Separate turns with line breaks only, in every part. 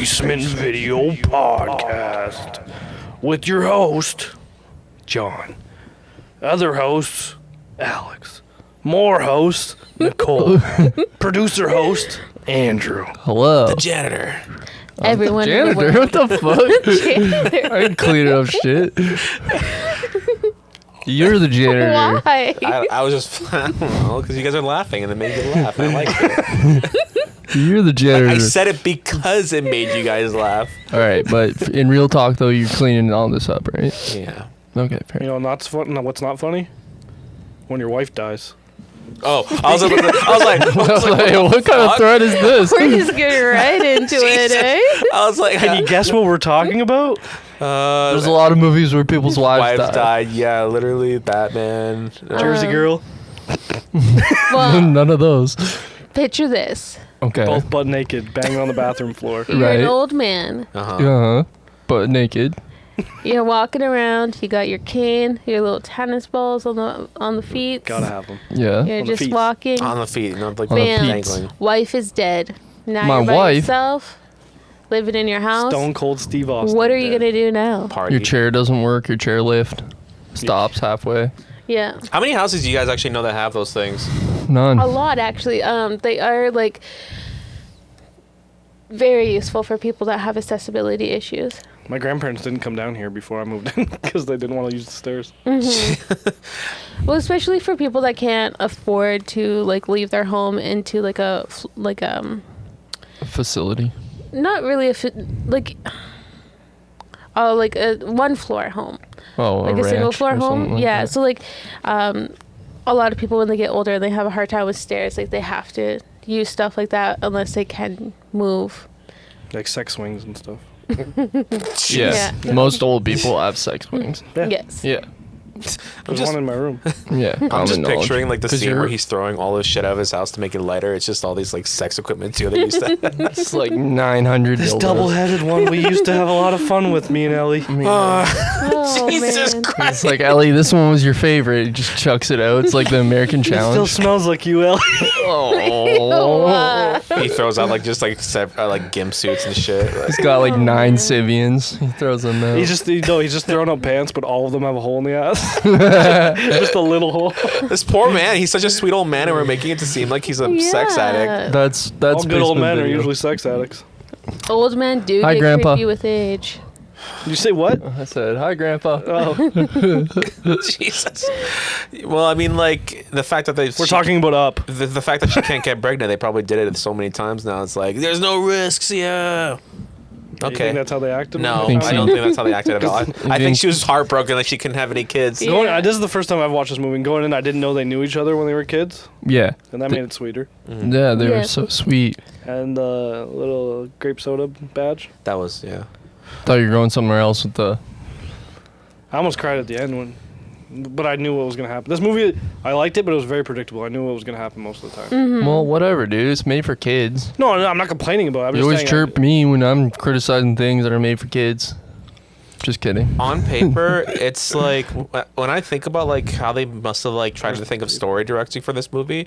Basement Video Podcast with your host, John. Other hosts, Alex. More hosts, Nicole. Producer host, Andrew.
Hello.
The janitor.
Everyone
Janitor?
in the
What the fuck? I ain't cleaning up shit. You're the janitor.
Why?
I was just, I don't know, because you guys are laughing and it made you laugh. And I like it.
You're the janitor.
I said it because it made you guys laugh.
All right, but in real talk though, you're cleaning all this up, right?
Yeah.
Okay, fair.
You know, what's not funny? When your wife dies.
Oh, I was like,
What kind of threat is this?
We're just getting right into it, eh?
I was like,
Can you guess what we're talking about?
There's a lot of movies where people's wives die.
died. Yeah, literally, Batman.
Jersey Girl.
Well,
None of those.
picture this.
Okay.
Both butt naked, banging on the bathroom floor.
You're
Right.
an old man.
Uh-huh. But naked.
You're walking around. You got your cane, your little tennis balls on the feet.
Gotta have them.
Yeah.
You're
On the
just
feet.
walking.
On the feet, not like
On the
Bam.
feet.
dangling.
Wife is dead. Now
My
you're by
wife?
yourself, living in your house.
Stone Cold Steve Austin.
What are you gonna do now?
Party.
Your chair doesn't work. Your chair lift stops halfway.
Yeah,
How many houses do you guys actually know that have those things?
None.
a lot actually. They are like very useful for people that have accessibility issues.
My grandparents didn't come down here before I moved in because they didn't want to use the stairs.
Well, especially for people that can't afford to like leave their home into like a
Facility.
not really like a one floor home,
Oh,
like a
ranch
single floor
or something
home.
like
Yeah,
that.
so like a lot of people when they get older and they have a hard time with stairs, like they have to use stuff like that unless they can move.
Like sex swings and stuff.
Yeah.
Yeah.
Most old people have sex wings.
Yeah.
Yes.
Yeah.
There's
just-
one in my room.
Yeah.
I'm
common
just
knowledge.
picturing like the
'Cause
scene
you're-
where he's throwing all this shit out of his house to make it lighter. It's just all these like sex equipment too that used to.
It's like 900
This
dildos.
double-headed one we used to have a lot of fun with, me and Ellie.
Oh,
Jesus
man.
Christ!
It's like, Ellie, this one was your favorite. He just chucks it out. It's like the American
It still
challenge.
smells like you, Ellie.
Oh.
He throws out like just like gimp suits and shit.
He's got like 9 Sivians. He throws them out.
He's just throwing out pants, but all of them have a hole in the ass. Just a little hole.
This poor man. He's such a sweet old man, and we're making it to seem like he's a sex addict.
That's
All good old
basement
men are
video.
usually sex addicts.
Old men do
Hi,
get
Grandpa.
creepy with age.
Did you say what?
I said, hi, Grandpa.
Oh,
Jesus. Well, I mean, like the fact that
we're talking about up.
the fact that she can't get pregnant. They probably did it so many times now. It's like there's no risks. Yeah.
You
Okay.
think that's how they acted?
No,
think
I
so.
don't think that's how they acted at all. I
think-
think she was heartbroken that she couldn't have any kids.
Yeah.
This is the first time I've watched this movie. Going in, I didn't know they knew each other when they were kids,
Yeah.
and that made it sweeter.
Yeah, they
Yeah.
were so sweet.
And the little grape soda badge.
That was
Thought you were going somewhere else with the...
I almost cried at the end but I knew what was gonna happen. This movie, I liked it, but it was very predictable. I knew what was gonna happen most of the time.
Well, whatever, dude. It's made for kids.
No, I'm not complaining about it. I'm
You
just
always
saying
chirp me when I'm criticizing things that are made for kids. Just kidding.
on paper. It's like when I think about like how they must have like tried to think of story directing for this movie.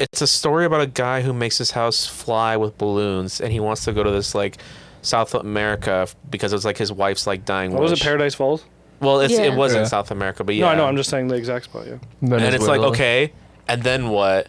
It's a story about a guy who makes his house fly with balloons, and he wants to go to this like South America because it was like his wife's like dying
What was it,
wish.
Paradise Falls?
Well, it
Yeah.
was in
Yeah.
South America, but yeah.
No, I know. I'm just saying the exact spot. Yeah,
And it's like,
Venezuela.
okay, and then what?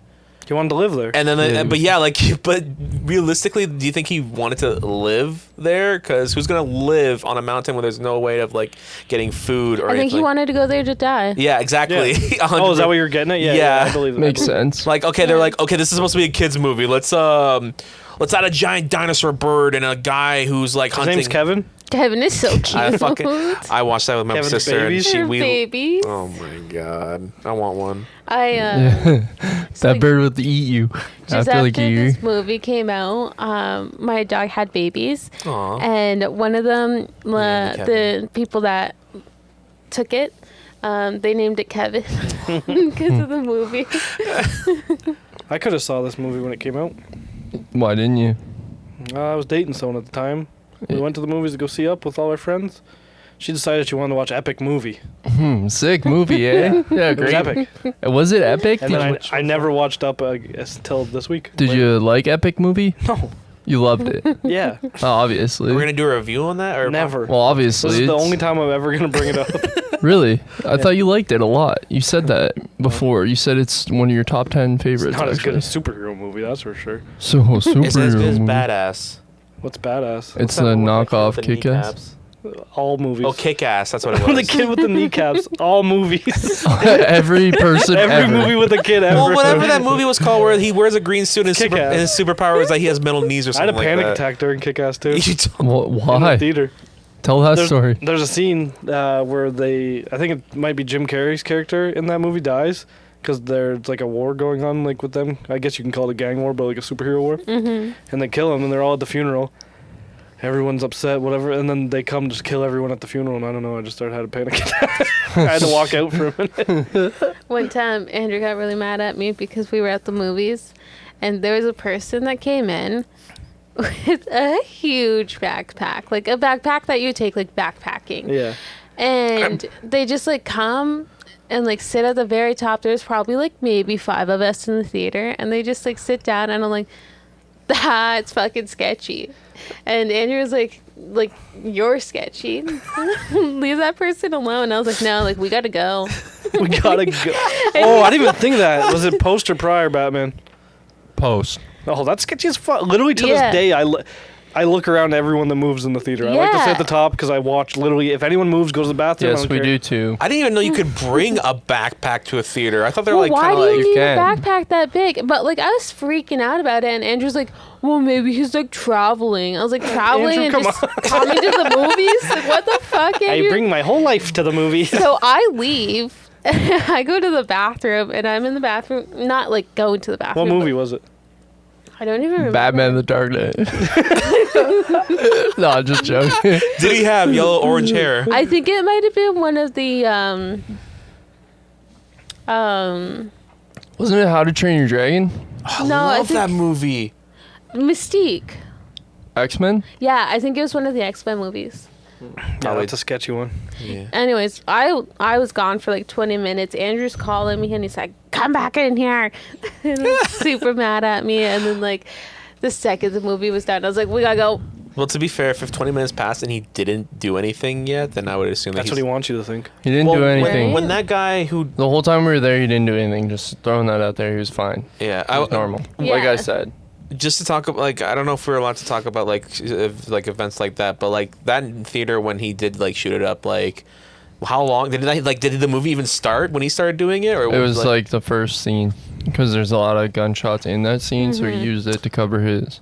he wanted to live there.
And then,
Yeah.
but yeah, like, but realistically, do you think he wanted to live there? Because who's gonna live on a mountain where there's no way of like getting food or
I think
anything?
he wanted to go there to die.
Yeah, exactly.
Yeah. Oh, is that what you're getting at? Yeah,
Yeah.
I believe it.
Makes sense.
Like, okay, they're like, okay, this is supposed to be a kids movie. Let's add a giant dinosaur bird and a guy who's like
His
hunting.
name's Kevin.
Kevin is so cute.
I watched that with my
Kevin's
sister,
babies?
and
They're babies.
Oh my god, I want one.
That
like,
bird would eat you
just
after like a year.
this movie came out, my dog had babies,
Aw.
and one of them,
Yeah,
the people that took it, they named it Kevin because of the movie.
I could have saw this movie when it came out.
Why didn't you?
I was dating someone at the time. We
Yeah.
went to the movies to go see Up with all our friends. She decided she wanted to watch Epic Movie.
Sick movie, eh? Yeah,
It was
great.
epic.
Was it epic?
And then I never watched Up until this week.
Did you like Epic movie?
No.
You loved it.
Yeah.
Obviously.
We're gonna do a review on that, or
Never.
Well, obviously.
This is the
it's-
only time I'm ever gonna bring it up.
Really? I thought you liked it a lot. You said that before. You said it's one of your top 10 favorites.
It's not as good
actually.
as superhero movie, that's for sure.
So superhero.
It's as good as
movie.
Badass.
What's badass?
It's
What's that
a
one with the kid
knockoff
with the
Kick-Ass.
kneecaps?
All movies.
Oh, Kick-Ass. That's what it
the
was.
kid with the kneecaps. All movies.
Every person
Every
ever.
movie with a kid ever.
Well, whatever that movie was called, where he wears a green suit and
Kick-Ass.
his superpower is that he has metal knees or
I had a
something
panic
like that.
attack during Kick-Ass too.
You don't-
Wha-
In the
Why?
theater.
Tell that story.
There's a scene where I think it might be Jim Carrey's character in that movie dies because there's like a war going on like with them. I guess you can call it a gang war, but like a superhero war.
Mm-hmm.
And they kill him, and they're all at the funeral. Everyone's upset, whatever, and then they come just kill everyone at the funeral. And I don't know, I just started had a panic attack. I had to walk out for a minute.
One time, Andrew got really mad at me because we were at the movies, and there was a person that came in with a huge backpack, like a backpack that you take like backpacking.
Yeah.
And they just like come and like sit at the very top. There's probably like maybe 5 of us in the theater, and they just like sit down, and I'm like, that's fucking sketchy. And Andrew was like you're sketchy. Leave that person alone. I was like, no, like we gotta go.
We gotta go. Oh, I didn't even think of that. Was it post or prior Batman?
Post.
Oh, that's sketchy as fuck. Literally to
Yeah.
this day, I look around at everyone that moves in the theater. I like to sit
Yeah.
at the top because I watch literally if anyone moves, goes to the bathroom. I
Yes,
don't
we
care.
do too.
I didn't even know you could bring a backpack to a theater. I thought they were
Well,
like
why
kind
do
of
you
like.
need
can.
a backpack that big? But like I was freaking out about it, and Andrew's like, well, maybe he's like traveling. I was like, traveling
Andrew,
and
come
just coming to the movies? Like, what the fuck,
I
Andrew?
bring my whole life to the movies.
So I leave. I go to the bathroom, and I'm in the bathroom, not like going to the
What
bathroom.
movie
but
was it?
I don't even remember.
Batman the Dark Knight. No, I'm just joking.
Did he have yellow orange hair?
I think it might have been one of the
Wasn't it How to Train Your Dragon?
I
No, I
love
think-
that movie.
Mystique.
X-Men?
Yeah, I think it was one of the X-Men movies.
Yeah, that's a sketchy one.
Yeah.
Anyways, I was gone for like 20 minutes. Andrew's calling me, and he's like, come back in here. And he's super mad at me. And then like the second the movie was done, I was like, we gotta go.
Well, to be fair, if 20 minutes passed and he didn't do anything yet, then I would assume that
That's what he wants you to think.
He didn't
Well,
do anything.
When that guy who,
The whole time we were there, he didn't do anything. Just throwing that out there, he was fine.
yeah,
He was normal. Like
Yeah.
I said.
just to talk about, like, I don't know if we're allowed to talk about like events like that, but like that in theater when he did like shoot it up, like how long did the movie even start when he started doing it, or
It was like the first scene. Because there's a lot of gunshots in that scene, so he used it to cover his.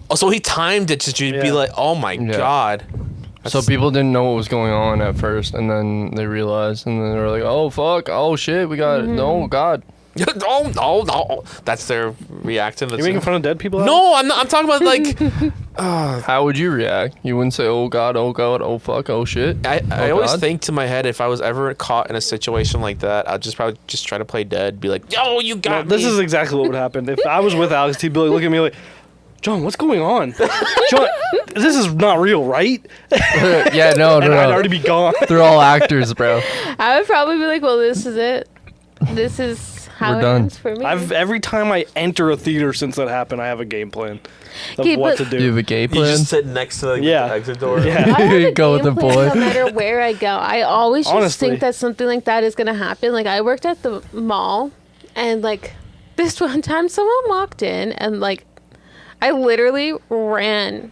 oh, so he timed it to be
Yeah.
like, oh my
Yeah.
god.
So people didn't know what was going on at first, and then they realized, and then they were like, "Oh fuck! Oh shit! We got no god."
oh no, that's their reaction.
You making fun of dead people? Alex?
No, I'm not. I'm talking about like.
How would you react? You wouldn't say, "Oh god! Oh god! Oh fuck! Oh shit!"
I
Oh,
always
God.
think to my head, if I was ever caught in a situation like that, I'd just probably just try to play dead, be like, "Yo, you
No,
got
this
me."
is exactly what would happen. If I was with Alex, he'd be like, look at me like, John, what's going on? John, this is not real, right?
Yeah, no,
And
no,
I'd
no.
already be gone.
They're all actors, bro.
I would probably be like, well, this is it. This is how
We're
it
done.
ends for me.
Every time I enter a theater since that happened, I have a game plan of
Okay,
what
but-
to do.
Do you have a gay
You
plan?
just sit next to like,
Yeah.
the exit door.
Yeah.
I have a
Go with
game
the
plan
boy.
No matter where I go, I always just
Honestly.
think that something like that is gonna happen. Like I worked at the mall, and like this one time, someone walked in, and like I literally ran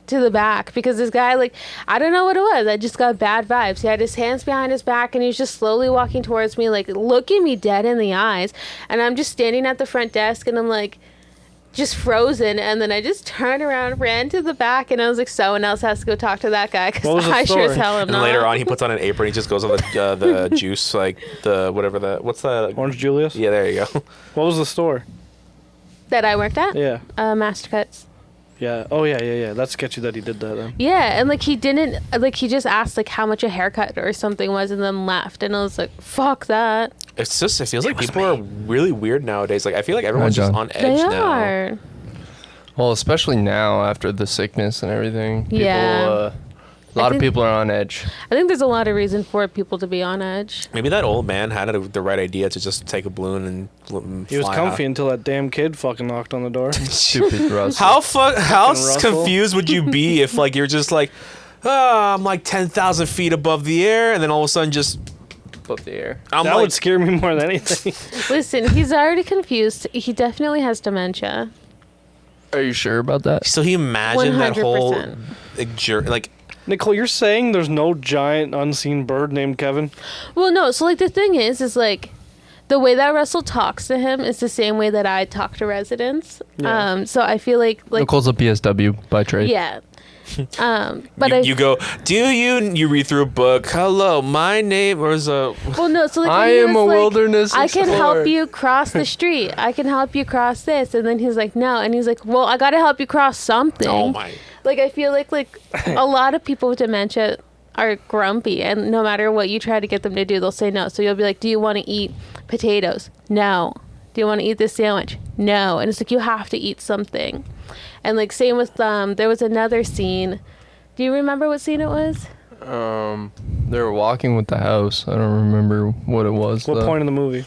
to the back because this guy, like, I don't know what it was. I just got bad vibes. He had his hands behind his back, and he was just slowly walking towards me, like looking me dead in the eyes. And I'm just standing at the front desk, and I'm like, just frozen. And then I just turned around, ran to the back, and I was like, someone else has to go talk to that guy
What was
because
the
I sure as
story?
hell am
And
not.
later on, he puts on an apron. He just goes on the juice, like the whatever the what's that?
Orange Julius?
Yeah, there you go.
What was the store?
That I worked at?
Yeah.
Master Cuts.
Yeah. Oh, yeah. That's sketchy that he did that then.
Yeah, and like he didn't, like he just asked like how much a haircut or something was, and then left, and I was like, "Fuck that."
It's just it feels like people are really weird nowadays. Like I feel like everyone's just
John.
on edge
They
now.
are.
Well, especially now after the sickness and everything. People,
Yeah.
A lot of people are on edge.
I think there's a lot of reason for people to be on edge.
Maybe that old man had the right idea to just take a balloon and
He was
fly
comfy
out.
until that damn kid fucking knocked on the door.
Stupid Russell.
How
Russell.
confused would you be if like you're just like, oh, I'm like 10,000 feet above the air, and then all of a sudden just
Above the air.
I'm
That
like,
would scare me more than anything.
Listen, he's already confused. He definitely has dementia.
Are you sure about that?
so he imagined that whole
100%.
like
Nicole, you're saying there's no giant unseen bird named Kevin?
Well, no. So like the thing is like the way that Russell talks to him is the same way that I talk to residents.
Yeah.
So I feel like
Nicole's a PSW by trade.
yeah. But
you go, do you read through a book? Hello, my name was a.
well, no. So like
I
he
am
was
a
like,
wilderness
I can
explorer.
help you cross the street. I can help you cross this, and then he's like, no, and he's like, well, I got to help you cross something.
Oh my!
Like I feel like a lot of people with dementia are grumpy, and no matter what you try to get them to do, they'll say no. So you'll be like, do you want to eat potatoes? No. Do you want to eat this sandwich? No. And it's like you have to eat something. And like same with there was another scene. Do you remember what scene it was?
They were walking with the house. I don't remember what it was.
What
though.
point in the movie?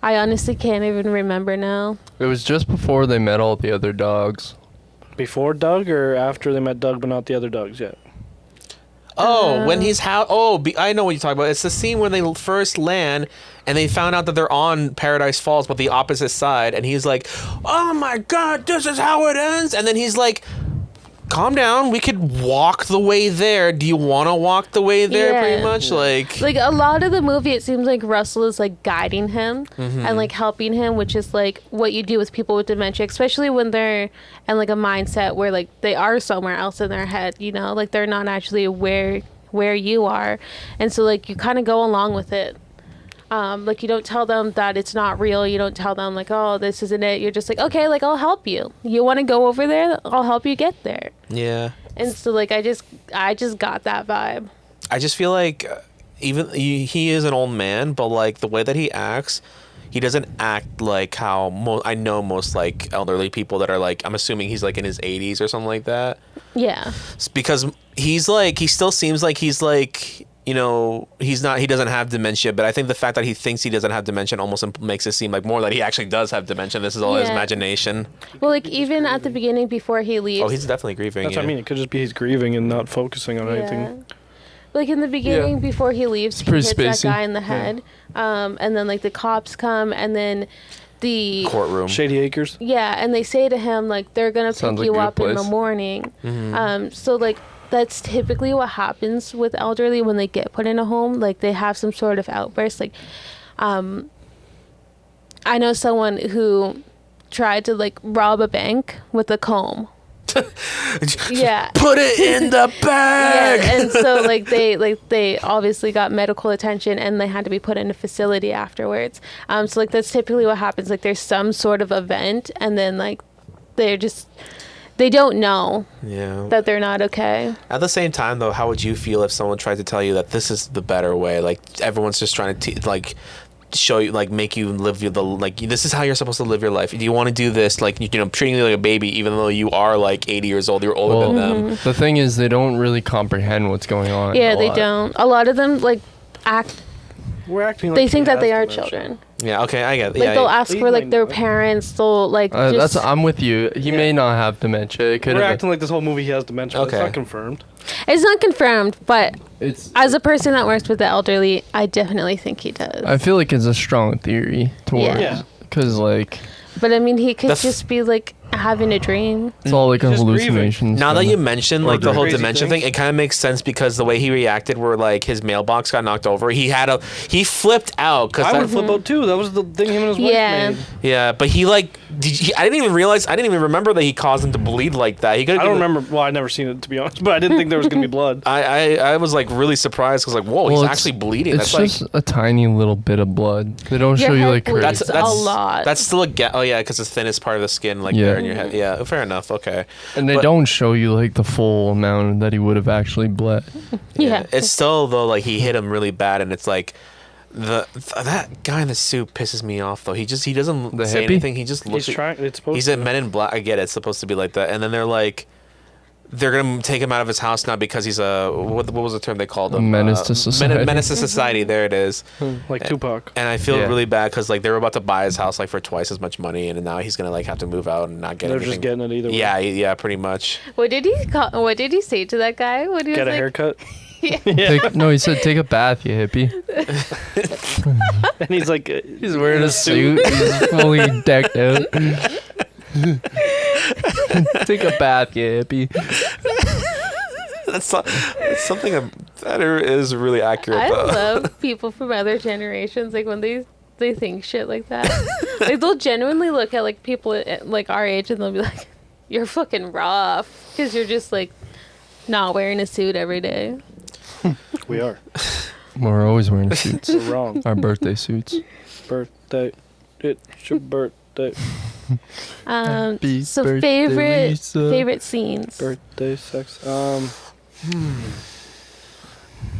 I honestly can't even remember now.
It was just before they met all the other dogs.
Before Doug or after they met Doug but not the other dogs yet?
Oh, when he's how? Oh, I know what you're talking about. It's the scene when they first land and they found out that they're on Paradise Falls, but the opposite side, and he's like, "Oh my God, this is how it ends." And then he's like, calm down, we could walk the way there. Do you want to walk the way there?
Yeah.
Pretty much like
A lot of the movie, it seems like Russell is like guiding him
Mm-hmm.
and like helping him, which is like what you do with people with dementia, especially when they're in like a mindset where like they are somewhere else in their head, you know, like they're not actually aware where you are, and so like you kind of go along with it. Like you don't tell them that it's not real. You don't tell them like, oh, this isn't it. You're just like, okay, like I'll help you. You want to go over there? I'll help you get there.
yeah.
And so like I just got that vibe.
I just feel like even he is an old man, but like the way that he acts, he doesn't act like how I know most like elderly people that are like, I'm assuming he's like in his 80s or something like that.
Yeah.
It's because he's like, he still seems like he's like, you know, he doesn't have dementia, but I think the fact that he thinks he doesn't have dementia almost makes it seem like more that he actually does have dementia. This is all his
Yeah.
imagination.
Well, like even at the beginning before he leaves.
Oh, he's definitely grieving.
That's
yeah.
what I mean. It could just be he's grieving and not focusing on anything.
Like in the beginning, before he leaves, he
pretty
hits that
spacey.
guy in the head, and then like the cops come, and then the
Courtroom.
Shady Acres.
and they say to him like they're gonna
Sounds
pick
like
you
a
up
good
in the
place.
morning.
Mm-hmm.
So like that's typically what happens with elderly when they get put in a home. Like they have some sort of outburst. Like, I know someone who tried to like rob a bank with a comb. Yeah.
Put it in the bag.
Yeah, and so they obviously got medical attention and they had to be put in a facility afterwards. So like that's typically what happens. Like there's some sort of event and then like they don't know
Yeah.
that they're not okay.
At the same time, though, how would you feel if someone tried to tell you that this is the better way? Like everyone's just trying to like show you, like make you live this is how you're supposed to live your life. Do you want to do this? Like you know, treating you like a baby, even though you are like 80 years old, you're older than them.
The thing is, they don't really comprehend what's going on.
Yeah,
a
they
lot.
don't. A lot of them like act.
We're acting like
They
he
think that
has
they are
dementia.
children.
Yeah. Okay, I get.
Like
Yeah.
they'll ask
He
for like
might
their
know.
parents. They'll like just.
I'm with you. He may not have dementia. It could
We're
have.
acting like this whole movie he has dementia. But
Okay.
It's not confirmed.
It's not confirmed, but
It's.
as a person that works with the elderly, I definitely think he does.
I feel like it's a strong theory towards.
Yeah.
Because like
But I mean, he could
The f-
just be like having a dream.
it's all like a
Just grieving.
hallucination.
Now that you mentioned like the whole
Crazy
dementia
things.
thing, it kind of makes sense because the way he reacted, where like his mailbox got knocked over, he flipped out
I would
because
flip out too. That was the thing him and his
Yeah.
wife made.
yeah, but he like I didn't even remember that he caused him to bleed like that. He could.
I don't remember. Well, I never seen it to be honest, but I didn't think there was gonna be blood.
I was like really surprised because like whoa, he's
Well,
actually bleeding.
It's
That's
just
like
a tiny little bit of blood. They don't
Your
show you
head
like
bleeds.
crazy.
that's
a lot.
That's still oh yeah, because it's thinnest part of the skin like
Yeah.
there in your head. Yeah, fair enough. Okay.
And they
But-
don't show you like the full amount that he would have actually bled.
Yeah.
It's still though like he hit him really bad, and it's like that guy in the suit pisses me off though. He doesn't
hippie?
say anything. He just looks.
He's trying. It's supposed.
He's
to.
a Men in Black. I get it. It's supposed to be like that. And then they're like, they're gonna take him out of his house now because he's a what was the term they called him?
A menace to society.
Menace to society. There it is.
Like Tupac.
And I feel
Yeah.
really bad because like they were about to buy his house like for twice as much money, and now he's gonna like have to move out and not get
They're
anything.
just getting it either way.
Yeah, pretty much.
What did he say to that guy? What he
Get
was
a
like,
haircut.
No, he said, take a bath, you hippie.
And he's like,
He's wearing a suit. He's fully decked out. Take a bath, you hippie.
That's something that is really accurate.
I
though.
love people from other generations, like when they think shit like that. Like they'll genuinely look at like people at, like our age and they'll be like, "You're fucking rough," because you're just like not wearing a suit every day.
we are.
We're always wearing suits.
We're wrong.
Our birthday suits.
Birthday. It's your birthday.
Happy
So
birthday, Lisa.
favorite scenes.
Birthday sex.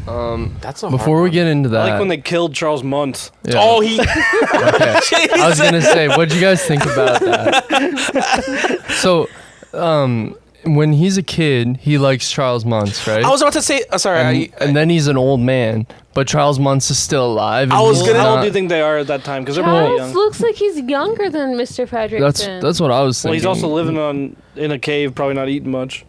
That's a
Before we get into that,
I like when they killed Charles Muntz.
yeah.
Oh, he.
Okay. I was gonna say, what'd you guys think about that? So, when he's a kid, he likes Charles Muntz, right?
I was about to say. Sorry.
and then he's an old man, but Charles Muntz is still alive. and
I was
he's
gonna-
How old
not-
do you think they are at that time? Because they're pretty
Charles
young.
looks like he's younger than Mr. Fredrickson.
That's what I was
Well,
thinking.
he's also living in a cave, probably not eating much.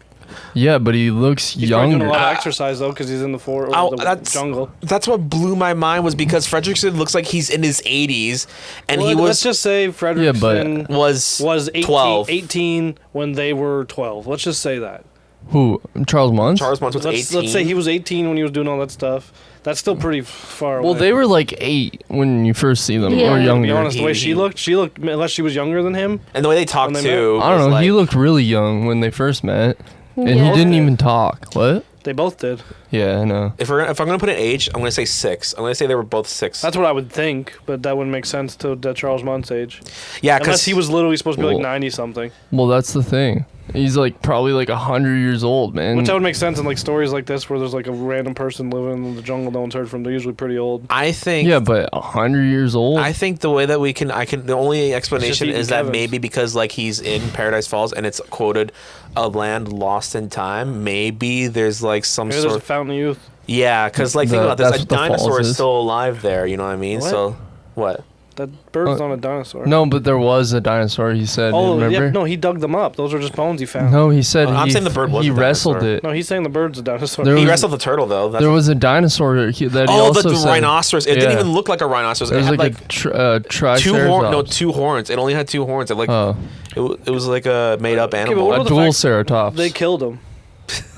Yeah, but he looks
He's probably doing
younger.
a lot of exercise though, because he's in the jungle.
That's what blew my mind was because Fredrickson looks like he's in his 80s, and he
Let's
was
just say Fredrickson was 18,
12.
18 when they were 12. Let's just say that.
Who? Charles Muntz?
Charles Muntz was 18.
Let's say he was 18 when he was doing all that stuff. That's still pretty far away.
Well, they were like 8 when you first see them,
Yeah.
or
To be
To
younger.
be honest, the way
He-
she looked, unless she was younger than him.
And the way they talked
When they
too.
I don't
was
know.
like-
He looked really young when they first met, and
Yeah.
he didn't
Okay.
even talk. What?
They both did.
Yeah, I know.
If I'm gonna put an age, I'm gonna say 6. I'm gonna say they were both 6.
That's what I would think, but that wouldn't make sense to that Charles Muntz age.
yeah,
Unless
because
he was literally supposed to be like
Well-
90 something.
Well, that's the thing. He's like probably like 100 years old, man.
Which that would make sense in like stories like this where there's like a random person living in the jungle no one's heard from. They're usually pretty old.
I think.
Yeah, but 100 years old.
I think the way that the only explanation
eating
is that
Kevin's.
maybe because like he's in Paradise Falls and it's quoted a land lost in time. Maybe there's like some
Maybe there's a
sort.
fountain of youth.
Yeah, because like think about this,
That's
a
what the
dinosaur
falls
is
is.
still alive there. You know what I mean?
What?
So what?
That bird's not a dinosaur.
No, but there was a dinosaur. He said.
Oh,
remember?
yeah, no, he dug them up. Those are just bones he found.
No, he said
I'm
he,
saying the bird was
he
a
wrestled
dinosaur.
it.
No, he's saying the bird's a dinosaur.
There
He
was-
wrestled the turtle though. That's
There was a dinosaur that he
the
also said.
rhinoceros. It didn't
Yeah.
even look like a rhinoceros.
It was
had
like,
like
a triceratops.
two horns. It only had 2 horns. It like
Oh,
it was like a made up
but
animal.
what
a
about the
dual
fact
ceratops.
They killed him.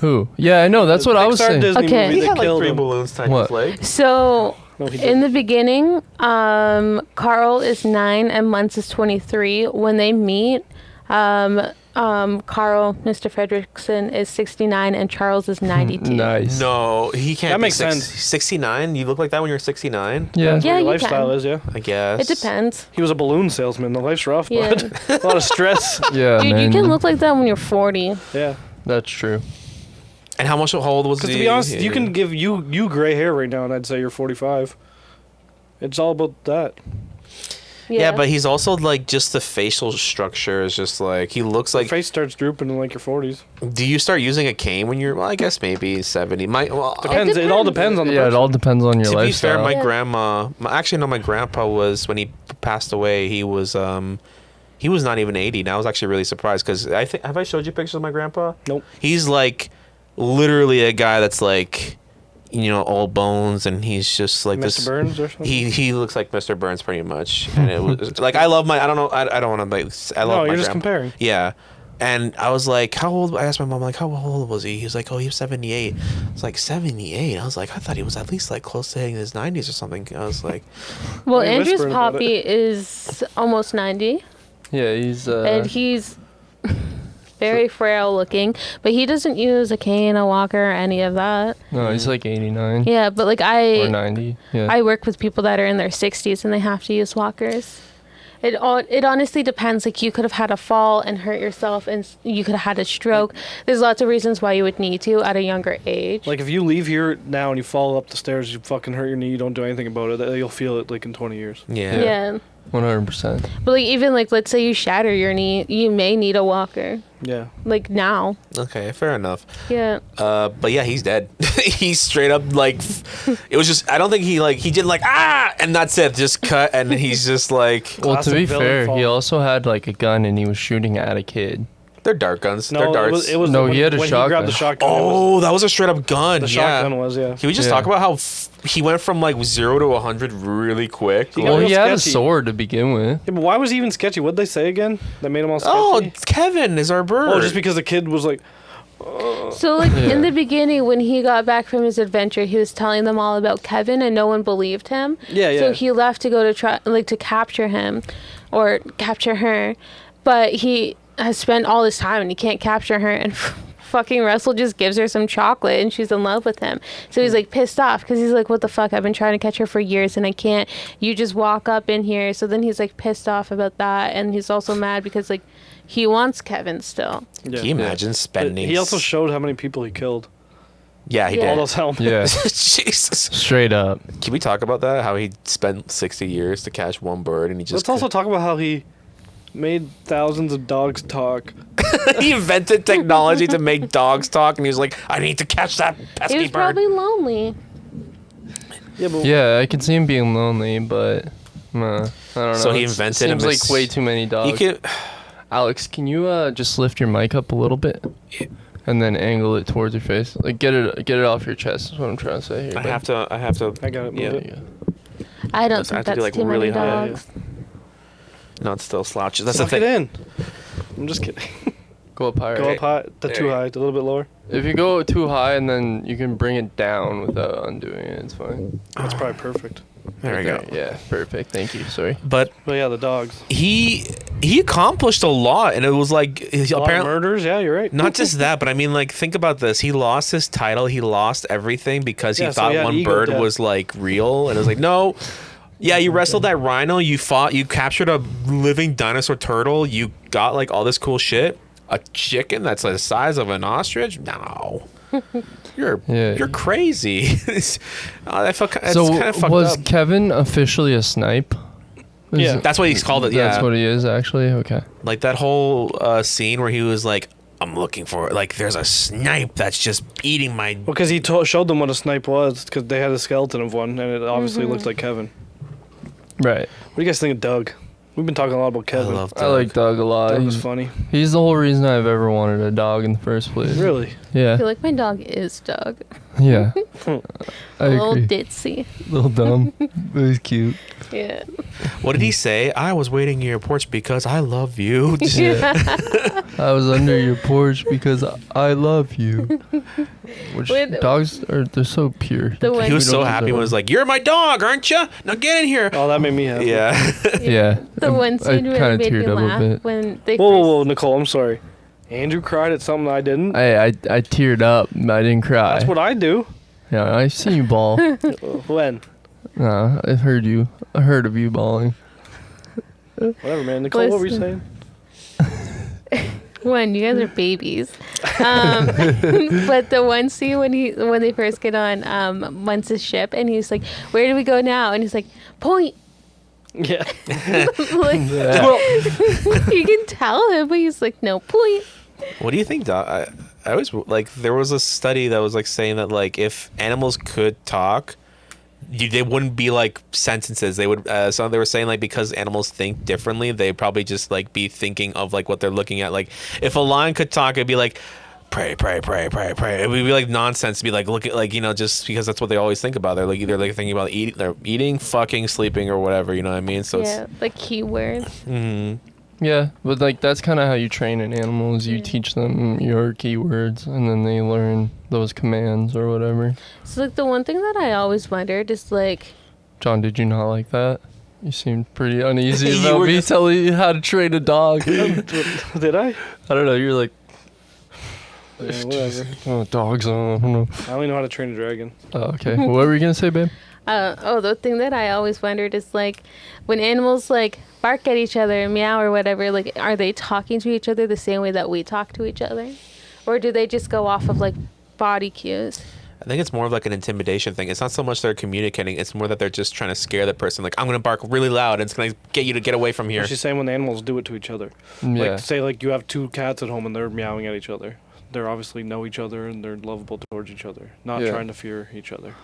Who? Yeah, I know. That's what I was
Pixar
saying.
Disney
Okay.
movie,
He
they
had like
killed
3
him.
balloons tied to
What?
his leg.
So
No, he
in
didn't.
the beginning, Carl is 9 and Muntz is 23. When they meet, Carl, Mr. Fredrickson, is 69 and Charles is 92.
Nice.
No, he can't.
That
be
makes sense.
69. You look like that when you're 69.
Yeah.
That's what
Yeah,
your
you
lifestyle
can.
is, yeah.
I guess.
It depends.
He was a balloon salesman. The life's rough,
Yeah.
but a lot of stress.
Yeah,
Dude,
man.
you can look like that when you're 40.
Yeah.
That's true.
And how old was he?
Because to be honest, you can give you gray hair right now, and I'd say you're 45. It's all about that.
Yeah, but he's also like just the facial structure is just like he looks
Your
like.
face starts drooping in like your 40s.
Do you start using a cane when you're? Well, I guess maybe 70.
Depends. It all depends on the
Yeah, it
person.
all depends on your
To be fair,
lifestyle.
my
Yeah.
grandma. Actually, no, my grandpa was when he passed away. He was not even 80. And I was actually really surprised because I think have I showed you pictures of my grandpa?
Nope.
He's like literally a guy that's like, old bones, and he's just like
Mr.
this.
Burns or something?
He looks like Mr. Burns pretty much, and it was like I love my. I don't know. I don't want to like. I love
No,
my
you're just
grandpa.
comparing.
Yeah. And I was like, how old? I asked my mom, like, how old was he? He was like, oh, he was 78. I was like, 78? I was like, I thought he was at least like close to hitting his 90s or something. I was like,
Well,
You're
Andrew's
whispering about
poppy is almost 90,
Yeah, he's
and he's very frail looking, but he doesn't use a cane, a walker, or any of that.
no, he's like 89
Yeah, but like
or 90. Yeah.
I work with people that are in their 60s and they have to use walkers. It honestly depends. Like you could have had a fall and hurt yourself, and you could have had a stroke. There's lots of reasons why you would need to at a younger age.
Like if you leave here now and you fall up the stairs, you fucking hurt your knee. You don't do anything about it. You'll feel it like in 20 years.
yeah.
yeah.
100%.
But like even like let's say you shatter your knee, you may need a walker.
Yeah.
Like now.
Okay, fair enough.
Yeah.
But yeah, he's dead. He's straight up like, it was just, I don't think he did like, and that's it, just cut, and he's just like,
Well, to
Classic
be
villain
fair,
fall.
he also had like a gun and he was shooting at a kid.
they're dart guns. They're
No,
darts.
it was
No,
when,
he had a
when
shotgun.
He grabbed the shotgun.
Oh, that was a straight up gun.
the
yeah.
shotgun was, yeah.
Can we just
Yeah.
talk about how he went from like 0 to 100 really quick?
He got
Well,
real
he had a
sketchy.
sword to begin with.
Yeah, but why was he even sketchy? What'd they say again? That made him all sketchy?
Oh, Kevin is our bird.
Oh, just because the kid was like,
So like
Yeah.
in the beginning when he got back from his adventure, he was telling them all about Kevin and no one believed him.
Yeah, yeah.
So he left to go to try like to capture him or capture her. But he has spent all this time and he can't capture her and fucking Russell just gives her some chocolate and she's in love with him. So he's like pissed off because he's like, what the fuck? I've been trying to catch her for years and I can't. You just walk up in here. So then he's like pissed off about that. And he's also mad because like he wants Kevin still.
yeah.
Can you imagine
But
spending?
he also showed how many people he killed.
yeah, he
Yeah.
All
did.
those helmets.
Yeah,
Jesus.
straight up.
Can we talk about that? How he spent 60 years to catch one bird, and he just
Let's also talk about how he made thousands of dogs talk.
he invented technology to make dogs talk, and he was like, "I need to catch that
He
pesky
was
bird."
probably lonely.
Yeah, but
Yeah, I can see him being lonely, but I don't know.
So he
It's-
invented a
seems like way too many
You
dogs.
can.
Alex, can you just lift your mic up a little bit, and then angle it towards your face? Like get it off your chest. Is what I'm trying to say here.
I
bud.
have to.
I got it.
Yeah.
Move
There
it.
you go.
I don't
Listen, I
think
have to
that's
do, like,
too
really
many
high.
dogs.
No, it's still slouches. That's the
Suck it
thing.
in. I'm just kidding.
Go up higher.
Go up high.
There
Too
you
high. A little bit lower.
If you go too high and then you can bring it down without undoing it, it's fine.
That's probably perfect.
There we go.
Yeah, perfect. Thank you. Sorry.
But
But yeah, the dogs.
he accomplished a lot, and it was like
A lot of
apparently
murders. Yeah, you're right.
not just that, but I mean, like, think about this. He lost his title. He lost everything because he
Yeah, so
thought
he had
one
ego
bird
death.
was like real, and it was like, no. Yeah, you wrestled that rhino. You fought. You captured a living dinosaur turtle. You got like all this cool shit. A chicken that's the size of an ostrich. No, you're crazy. I felt it's
So
kind of fucked
was
up.
Kevin officially a snipe? Is
Yeah.
it-
That's what he's called it. Yeah,
That's what he is actually. Okay.
like that whole scene where he was like, "I'm looking for like there's a snipe that's just eating my."
Well, because he showed them what a snipe was, because they had a skeleton of one, and it obviously looks like Kevin.
Right.
What do you guys think of Doug? We've been talking a lot about
I
Kevin.
love
I like Doug a lot.
Doug was
He's,
funny.
he's the whole reason I've ever wanted a dog in the first place.
Really?
I
Yeah.
feel like my dog is Doug.
Yeah. I
A little
agree.
ditzy.
Little dumb, but he's cute.
Yeah.
What did he say? I was waiting in your porch because I love you.
I was under your porch because I love you. Which
When-
dogs are, they're so pure.
The one-
He was
We
so
don't
happy. He
deserve
was like, "You're my dog, aren't you? Now get in here."
Oh, that made me happy.
Yeah.
Yeah.
The one
I
scene really
kinda
made me
teared up a
laugh
bit.
when they
Whoa, whoa,
first-
whoa, Nicole, I'm sorry. Andrew cried at something I didn't.
I teared up. I didn't cry.
That's what I do.
Yeah, I've seen you bawl.
When?
Nah, I've heard you. I heard of you bawling.
Whatever, man. Nicole, what were you
Listen.
saying?
When you guys are babies, but the one scene when they first get on Munce's ship and he's like, "Where do we go now?" And he's like, "Point."
Yeah.
Like, you can tell him, but he's like, "No, point."
What do you think, Doc? I always like there was a study that was like saying that like if animals could talk, they wouldn't be like sentences. They would. So they were saying like because animals think differently, they probably just like be thinking of like what they're looking at. Like if a lion could talk, it'd be like. Pray, pray, pray, pray, pray. It would be like nonsense to be like, look at like, you know, just because that's what they always think about. They're like either like thinking about they're eating, fucking, sleeping, or whatever. You know what I mean? So
Yeah, like keywords.
Yeah, but like that's kind of how you train an animal. Is you teach them your keywords, and then they learn those commands or whatever.
So like the one thing that I always wondered is like,
John, did you not like that? You seemed pretty uneasy
You
about
were
me
just-
telling you how to train a dog. I
Did I?
don't know. You're like,
Yeah, whatever.
oh, dogs. I don't know.
I only know how to train a dragon.
Oh, okay. What were you gonna say, babe?
the thing that I always wondered is like, when animals like bark at each other, meow or whatever, like, are they talking to each other the same way that we talk to each other, or do they just go off of like body cues?
I think it's more of like an intimidation thing. It's not so much they're communicating. It's more that they're just trying to scare the person. Like, I'm going to bark really loud. And it's going to get you to get away from here.
She's saying when animals do it to each other.
Yeah.
Like, say, like, you have 2 cats at home and they're meowing at each other. They're obviously know each other and they're lovable towards each other, not
Yeah.
trying to fear each other.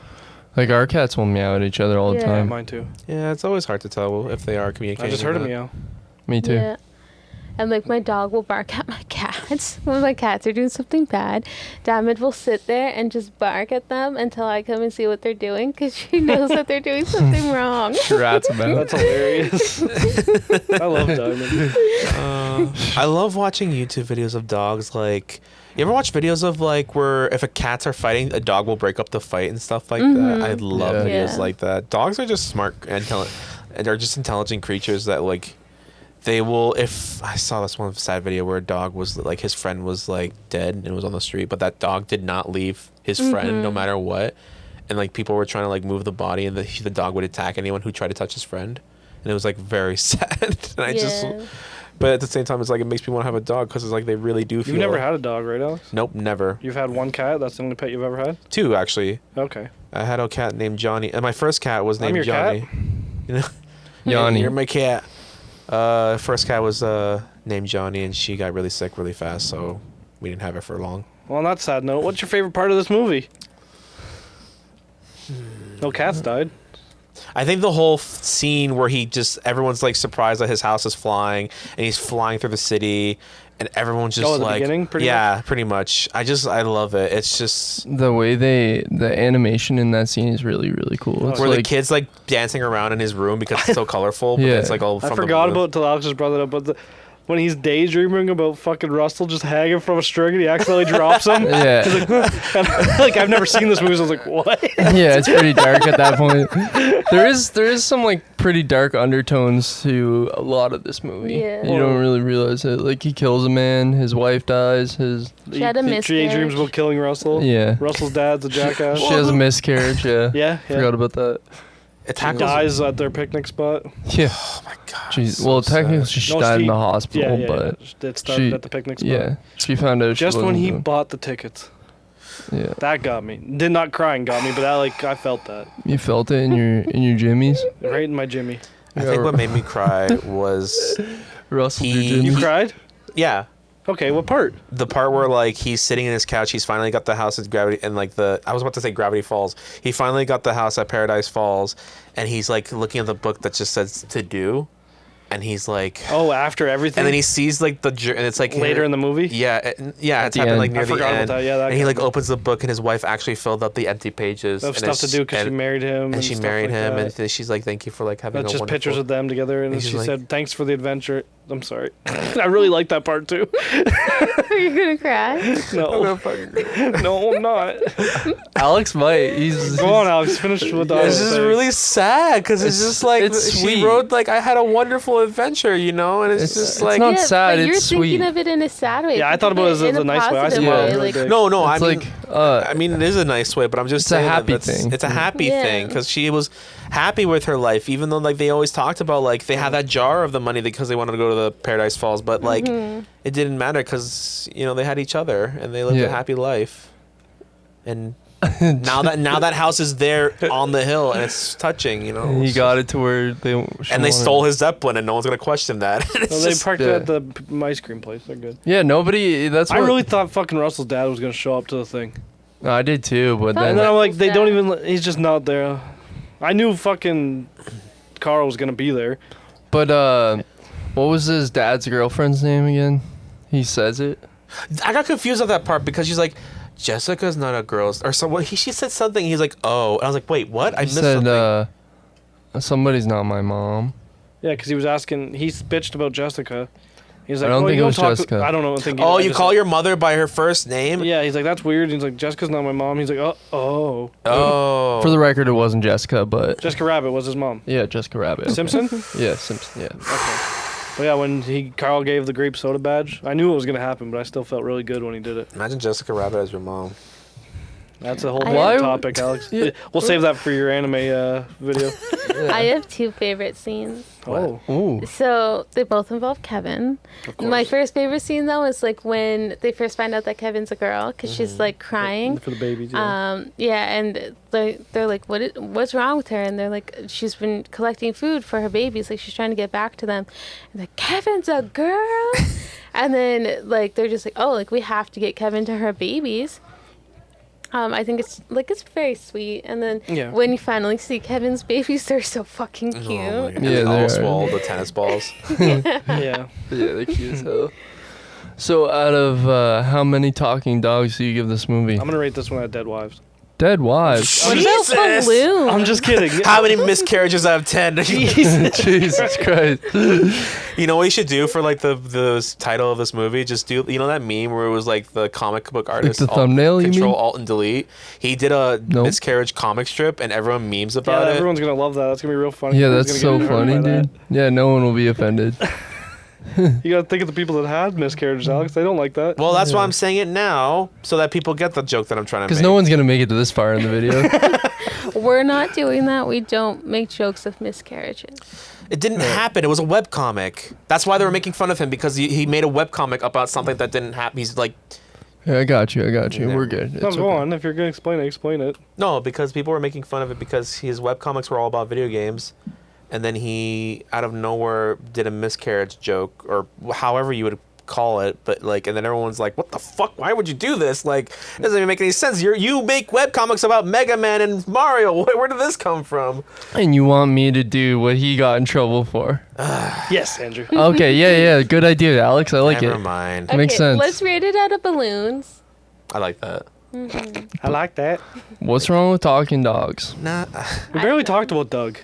Like our cats will meow at each other all the
Yeah.
Yeah,
time.
mine too.
Yeah, it's always hard to tell if they are communicating.
I just
or
heard him
not.
meow.
Me too.
Yeah. And like my dog will bark at my cats when my cats are doing something bad. Diamond will sit there and just bark at them until I come and see what they're doing because she knows that they're doing something wrong.
Rats about.
That's hilarious. I love Diamond.
I love watching YouTube videos of dogs. Like, you ever watch videos of like where if a cats are fighting, a dog will break up the fight and stuff like that? I love
Yeah.
videos
Yeah.
like that. Dogs are just smart and they're just intelligent creatures that like they will. If I saw this one sad video where a dog was like his friend was like dead and was on the street, but that dog did not leave his friend no matter what, and like people were trying to like move the body, and the dog would attack anyone who tried to touch his friend, and it was like very sad. And I just. But at the same time, it's like it makes me want to have a dog because it's like they really do feel.
You've never had a dog, right, Alex?
Nope, never.
You've had 1 cat? That's the only pet you've ever had?
2 actually.
Okay.
I had a cat named Johnny, and my first cat was
I'm
named
your
Johnny.
cat?
You know,
Yanni.
you're my cat. First cat was named Johnny, and she got really sick really fast, so we didn't have her for long.
Well, on that sad note, what's your favorite part of this movie? No cats died.
I think the whole scene where everyone's like surprised that his house is flying, and he's flying through the city, and everyone's just
Oh, the
like,
beginning, pretty
pretty much. I love it. It's just
The way the animation in that scene is really, really cool. It's
where
like,
the kid's like dancing around in his room because it's so colorful. But
Yeah.
it's like all.
I
from the
forgot
blue.
about till Alex just brought that up, but when he's daydreaming about fucking Russell just hanging from a string and he accidentally drops him.
yeah,
And, like, I've never seen this movie, so I was like, what?
yeah, it's pretty dark at that point. There is some like pretty dark undertones to a lot of this movie.
Yeah.
You don't really realize it. Like he kills a man, his wife dies, his
She had a
He
miscarriage.
daydreams about killing Russell.
yeah.
Russell's dad's a jackass.
She has a miscarriage. Yeah,
Yeah, yeah.
forgot about that.
It
She
tackles.
dies at their picnic spot.
Yeah,
Oh my god.
she's
so
well,
sad.
technically she
No,
died in
she-
the hospital,
Yeah,
but
it started
she-
at the picnic spot.
yeah, she found out.
Just
she
when
wasn't
he
doing-
bought the tickets.
yeah,
That got me. Did not crying got me, but that, like, I felt that.
you felt it in your jimmies.
Right in my Jimmy.
I think what made me cry was
Russell,
He-
your
You
jimmies.
cried?
yeah.
Okay, what part?
The part where like he's sitting in his couch, he's finally got the house at Gravity, and like I was about to say Gravity Falls. He finally got the house at Paradise Falls, and he's like looking at the book that just says to do, and he's like,
Oh, after everything?
and then he sees like and it's like
Later in the movie?
yeah, it's
the
happened
end.
like near
I
the
forgot about
end.
that, yeah, that
and he
got
like
me.
opens the book, and his wife actually filled up the empty pages.
They have
and
stuff to do because she married him.
and she
stuff
married
like
him,
that.
and then she's like, "Thank you for like having
That's
a
just
wonderful."
pictures of them together, and
And
she
she's like-
said, "Thanks for the adventure." I'm sorry. I really like that part too.
Are you gonna cry?
No, no, I'm not.
Alex might. He's
Go on, Alex. Finish with the.
It's just really sad because it's
It's-
just like
it's
she
sweet.
wrote like I had a wonderful adventure, you know, and it's just like
not
yeah,
sad,
but you're
it's
thinking
sweet.
of it in a sad way.
Yeah, I
Think
thought
of
about it as
in
a nice way. I
positive
see
why
it.
it
way, like,
no,
It's
I mean,
like
I mean, it is a nice way, but I'm just
It's a
saying
happy
that's,
thing.
it's a happy
Yeah.
thing because she was happy with her life, even though like they always talked about like they had that jar of the money because they wanted to go to the Paradise Falls, but like it didn't matter because you know they had each other and they lived a
Yeah.
happy life, and now that house is there on the hill and it's touching, you know.
he got it to where they
And they stole his Zeppelin, and no one's gonna question that. It's
Well, they
just-
parked
yeah.
at the ice cream place. They're good.
Yeah, nobody. That's
I
what
really thought fucking Russell's dad was gonna show up to the thing,
I did too, but
Fuck
and then
then
I'm like, they don't
Russell's
even. He's just not there. I knew fucking Carl was gonna be there.
but what was his dad's girlfriend's name again? He says it.
I got confused at that part because she's like, Jessica's not a girl, or so. She said something. He's like, oh, and I was like, wait, what? I
He
missed
said
something.
somebody's not my mom.
Yeah, because he was asking. He bitched about Jessica. He's like,
I don't
oh,
think
you
it was
talk
Jessica.
I don't know. I think.
Oh,
I
you
just-
call your mother by her first name?
Yeah, he's like, that's weird. He's like, Jessica's not my mom. He's like, oh.
Oh.
For the record, it wasn't Jessica, but
Jessica Rabbit was his mom.
yeah, Jessica Rabbit. okay.
Simpson?
Yeah, Simpson. Yeah.
Okay. But yeah, when Carl gave the grape soda badge, I knew it was gonna happen, but I still felt really good when he did it.
Imagine Jessica Rabbit as your mom.
That's a whole
I-
different
Why-
topic, Alex.
Yeah.
We'll save that for your anime video.
I have two favorite scenes.
Oh,
Ooh.
So they both involve Kevin.
of course.
My first favorite scene though is like when they first find out that Kevin's a girl because she's like crying.
For the babies. Yeah.
Yeah, and they're like, what's wrong with her? And they're like, she's been collecting food for her babies, like she's trying to get back to them. And like, Kevin's a girl. And then like they're just like, oh, like we have to get Kevin to her babies. I think it's very sweet. And then
Yeah.
when you finally see Kevin's babies, they're so fucking cute.
Oh my God.
Yeah,
They
they
all
are.
swallow the tennis balls.
yeah.
Yeah, they're cute as hell. So out of how many talking dogs do you give this movie?
I'm gonna rate this one at Dead Wives.
Dead Wives.
What about
Jesus!
Balloon?
I'm just kidding.
How many miscarriages out of 10?
Jesus Christ.
You know what you should do for like the title of this movie? Just do, you know that meme where it was like the comic book artist
the thumbnail, you
Control
mean?
Alt and Delete. He did a
Nope.
miscarriage comic strip and everyone memes
Yeah,
about it.
everyone's gonna love that. That's gonna be real funny.
Yeah,
Everyone's
that's
gonna
so
get hurt
funny,
by
dude. Yeah, no one will be offended.
that. You gotta think of the people that had miscarriages, Alex. They don't like that.
Well, that's why I'm saying it now so that people get the joke that I'm trying to make.
Because no one's going to make it to this far in the video.
We're not doing that. We don't make jokes of miscarriages.
It didn't happen. It was a webcomic. That's why they were making fun of him because he made a webcomic about something that didn't happen. He's like,
Yeah, I got you.
Yeah.
We're good.
No,
It's
go
okay.
on. If you're gonna explain it.
no, because people were making fun of it because his webcomics were all about video games. And then he, out of nowhere, did a miscarriage joke, or however you would call it. But like, and then everyone's like, "What the fuck? Why would you do this? Like, it doesn't even make any sense. You make webcomics about Mega Man and Mario. Where did this come from?"
And you want me to do what he got in trouble for?
Yes, Andrew.
Okay, yeah. Good idea, Alex. I like
Never
it.
mind.
Makes sense.
Let's rate it out of balloons.
I like that.
I like that.
What's wrong with talking dogs?
Nah.
We barely talked about Doug.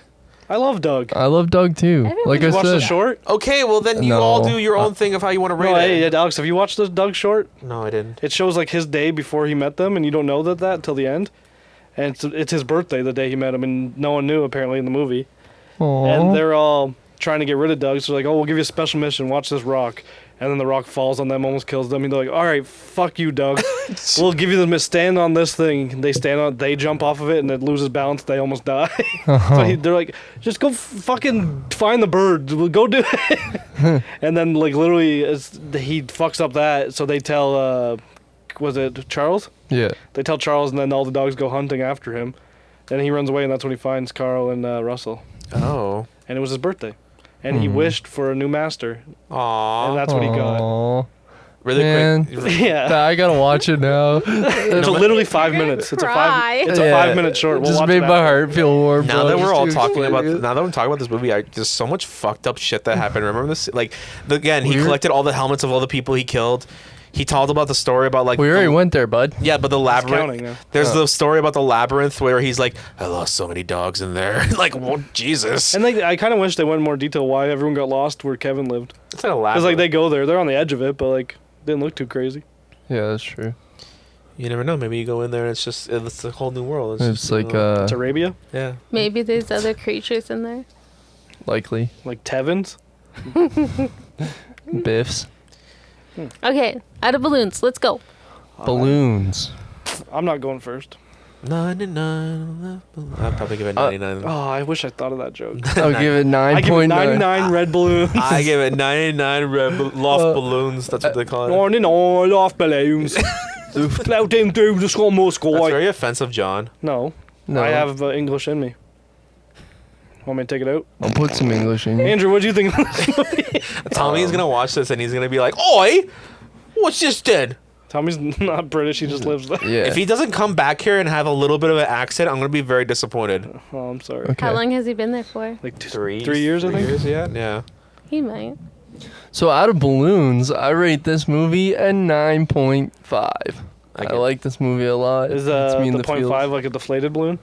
I love Doug.
I love Doug too.
Everyone
Like I
You watched the
said.
short?
Okay, well then you
No.
all do your own thing of how you want to rate
No,
it.
hey, Alex, have you watched the Doug short?
No, I didn't.
It shows like his day before he met them, and you don't know that until the end. And it's his birthday the day he met him, and no one knew apparently in the movie.
Aw.
And they're all trying to get rid of Doug. So they're like, oh, we'll give you a special mission. Watch this rock. And then the rock falls on them, almost kills them. And they're like, all right, fuck you, Doug. We'll give you the stand on this thing. They stand on it. They jump off of it, and it loses balance. They almost die. So they're like, just go fucking find the bird. Go do it. And then like literally, he fucks up that. So they tell, was it Charles?
Yeah.
They tell Charles, and then all the dogs go hunting after him. And he runs away, and that's when he finds Carl and Russell.
Oh.
And it was his birthday. And he wished for a new master. And
Aww.
that's what he got.
Aw.
Really
Man.
quick.
Yeah.
I gotta watch it now.
It's literally 5
You're
minutes. It's
cry.
a 5-minute short. We'll
Just
watch
made
it
my
after.
heart feel warm.
Now
bro.
that we're
Just
all
too
talking about
excited.
now that we're talking about this movie, there's so much fucked up shit that happened. Remember this? Like, again, he
Weird.
collected all the helmets of all the people he killed. He told about the story about like
We already went there, bud.
yeah, but the labyrinth.
counting now.
There's the story about the labyrinth where he's like, I lost so many dogs in there. Like, well, Jesus.
And I kind of wish they went in more detail why everyone got lost where Kevin lived.
It's like a
Because
labyrinth.
like they go there, they're on the edge of it, but like didn't look too crazy.
Yeah, that's true.
You never know. Maybe you go in there and it's a whole new world.
It's
just,
like
you know,
It's Arabia,
yeah.
Maybe there's other creatures in there.
likely
like Tevins.
biffs,
Okay, out of balloons. Let's go.
balloons.
I'm not going first.
99. I'd probably give it 99.
Oh, I wish I thought of that joke.
I'll give it
I give it
9.9.
99 red balloons.
I give it 99 loft balloons. That's what they call it.
Morning all off balloons. Floating through the summer
That's
sky.
very offensive, John.
No,
No,
I have English in me. Want me to take it out?
I'll put some English in you.
Andrew, what do you think of this movie?
Tommy's gonna watch this and he's gonna be like, "Oi, what's this then?"
Tommy's not British, he just lives there.
Yeah.
If he doesn't come back here and have a little bit of an accent, I'm gonna be very disappointed.
Oh, I'm sorry.
Okay.
How long has he been there for?
Like
3
years, I think.
3 years, yeah.
He might.
So out of balloons, I rate this movie a 9.5. I
get-
like this movie a lot.
Is
It's me in
the
feels.
0.5 like a deflated balloon?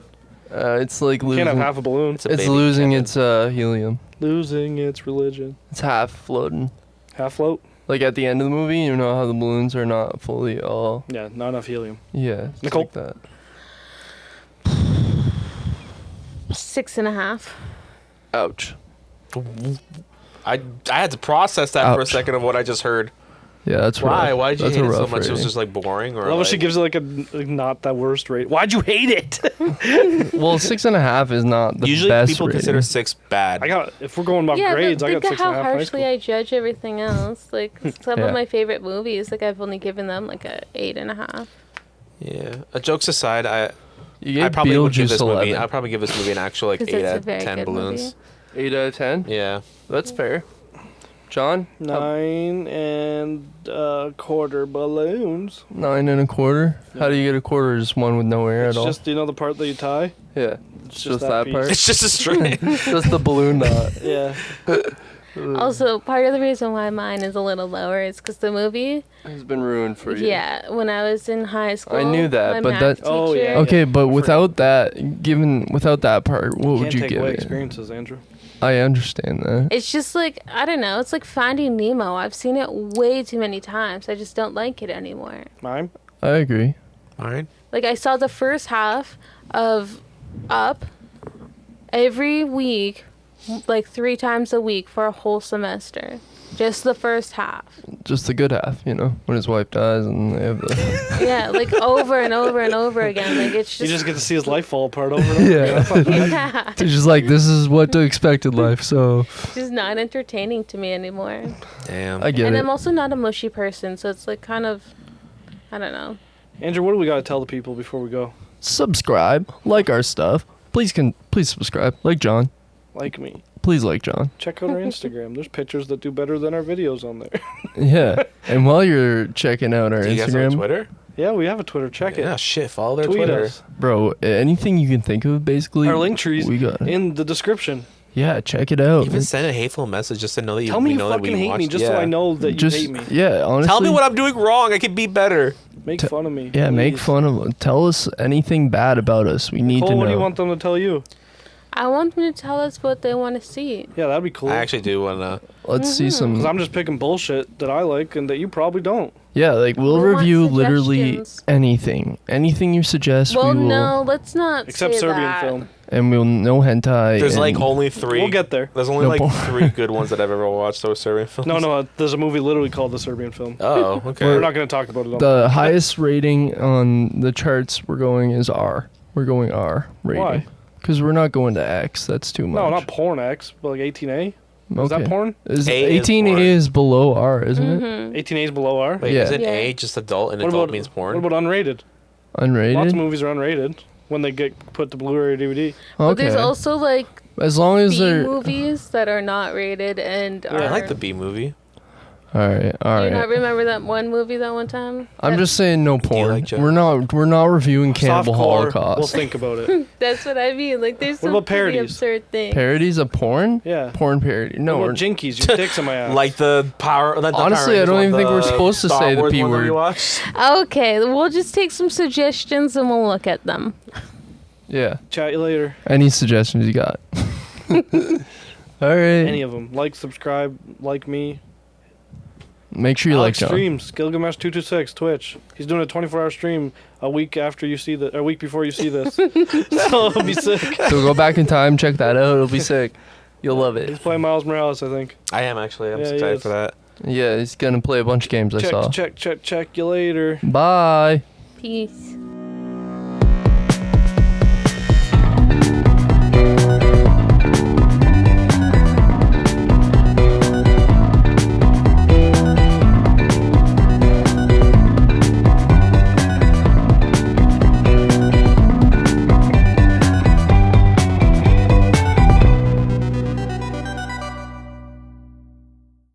It's like
You
losing.
can't have half a balloon.
It's a
It's
baby
losing
Kevin.
its helium.
Losing its religion.
It's half floating.
Half float?
Like at the end of the movie, you know how the balloons are not fully all.
Yeah, not enough helium.
Yeah. It's
Nicole?
like that.
6.5.
Ouch.
I had to process that for a
Ouch.
second of what I just heard.
Yeah, that's
Why?
rough.
Why did you
That's
hate
a
it so
rough
much? It was
rating.
just like boring, or
I love how
like,
she gives it like a not that worst rate. Why'd you hate it?
Well, 6.5 is not the
usually
best
people
rating.
consider 6 bad.
If we're going about
Yeah,
grades,
but
I
think
got
of
6.5
how
in high
harshly
school.
I judge everything else. Like some
Yeah.
of my favorite movies, like I've only given them like a 8.5.
Yeah. Jokes aside,
You
I
gave
probably would give
Beetlejuice
this movie.
11.
I'd probably give this movie an actual like
'Cause
8
it's a
out of
very
10
good
balloons.
movie.
8 out of 10.
Yeah.
That's fair. John,
9 and a quarter balloons.
9.25. How do you get a quarter? Just one with no air
It's
at all.
just the part that you tie.
Yeah,
It's
just that
piece.
part.
It's just a string.
Just the balloon knot.
Yeah.
Also, part of the reason why mine is a little lower is because the movie,
Has been ruined for you.
yeah, when I was in high school,
knew that,
my
but
math
that-
teacher,
Oh, yeah.
Okay, but without that, without that part, what would
Can't
you
take
give
away
it?
experiences, Andrew.
I understand that.
It's just like, I don't know, it's like Finding Nemo. I've seen it way too many times. I just don't like it anymore.
Mine?
I agree.
All right.
Like, I saw the first half of Up every week, like 3 times a week for a whole semester. Just the first half.
Just the good half, when his wife dies and they have the.
Yeah, like over and over and over again. Like, it's
You
just.
just get to see his life fall apart over and over.
Yeah.
again. That's not bad.
Yeah,
It's just like, this is what to expect in life, so
it's just not entertaining to me anymore.
Damn.
I get
And
it.
I'm also not a mushy person, so it's like kind of, I don't know.
Andrew, what do we got to tell the people before we go?
Subscribe, like our stuff. Please subscribe, like John.
Like me.
Please like John.
Check out our Instagram. There's pictures that do better than our videos on there.
Yeah. And while you're checking out our
Do you guys have
Instagram,
Twitter?
Yeah, we have a Twitter. Check
Yeah,
it.
shit. Follow their
Tweet
Twitter.
us.
bro, anything you can think of, basically.
Our link trees
we got it.
in the description.
Yeah, check it out.
Even send a hateful message just to know that
Tell me
we
you
know that we
fucking hate me
watched.
just so I know that you
Just
hate me.
yeah, honestly.
Tell me what I'm doing wrong. I could be better.
Make fun of me.
Yeah, make
please.
fun of. Tell us anything bad about us. We need
Nicole,
to know.
what do you want them to tell you?
I want them to tell us what they want to see.
Yeah, that'd be cool.
I actually do want to.
Let's see
Because
some.
I'm just picking bullshit that I like and that you probably don't.
Yeah, like we'll
We want
review literally
suggestions.
anything. Anything you suggest,
Well,
we will.
no, let's not
Except
say
Serbian
that.
film.
And we'll no hentai.
There's
and-
like only 3.
We'll get there.
There's only
No
like
porn.
3 good ones that I've ever watched. Those Serbian films.
No, there's a movie literally called The Serbian Film.
Oh, okay.
We're not going to talk about it on
The highest rating on the charts we're going is R. We're going R rating.
Why?
Because we're not going to X. That's too much.
No, not porn X, but like 18A. Is
Okay.
that porn?
Is
A is
18A
porn.
is below R, isn't it?
Mm-hmm.
18A is below R.
Wait,
Yeah.
isn't
Yeah.
A just adult and
What
adult
about
means porn?
What about unrated?
Unrated.
Lots of movies are unrated when they get put to Blu-ray or DVD.
But
Okay.
there's also like
As long as
B
they're.
movies that are not rated and are.
I like the B movie.
All right. All
Do you not
right.
remember that one movie that one time?
I'm
That-
just saying no porn.
like Joe?
We're not reviewing Cannibal
Softcore,
Holocaust.
we'll think about it.
That's what I mean. Like, there's
What
some
about
pretty
parodies?
absurd things.
Parodies of porn?
Yeah.
Porn parody. No,
What
we're
about Jinkies? Your dick's in my ass.
Like the Power. Not the
Honestly,
Power
I don't
Rangers
even
one,
think we're
the
supposed to
Star
say the
Wars
P
one that we
word.
watched.
Okay, we'll just take some suggestions and we'll look at them.
yeah.
Chat you later.
Any suggestions you got? All right.
Any of them. Like, subscribe, like me.
Make sure you like
Alex
John.
streams Gilgamesh 226 Twitch. He's doing a 24-hour stream a week after you see the, a week before you see this. So it'll be sick.
So go back in time, check that out. It'll be sick. You'll love it.
He's playing Miles Morales, I think.
I am actually. I'm
Yeah, he
excited
is.
for that.
Yeah, he's gonna play a bunch of games I saw.
Check you later.
Bye.
Peace.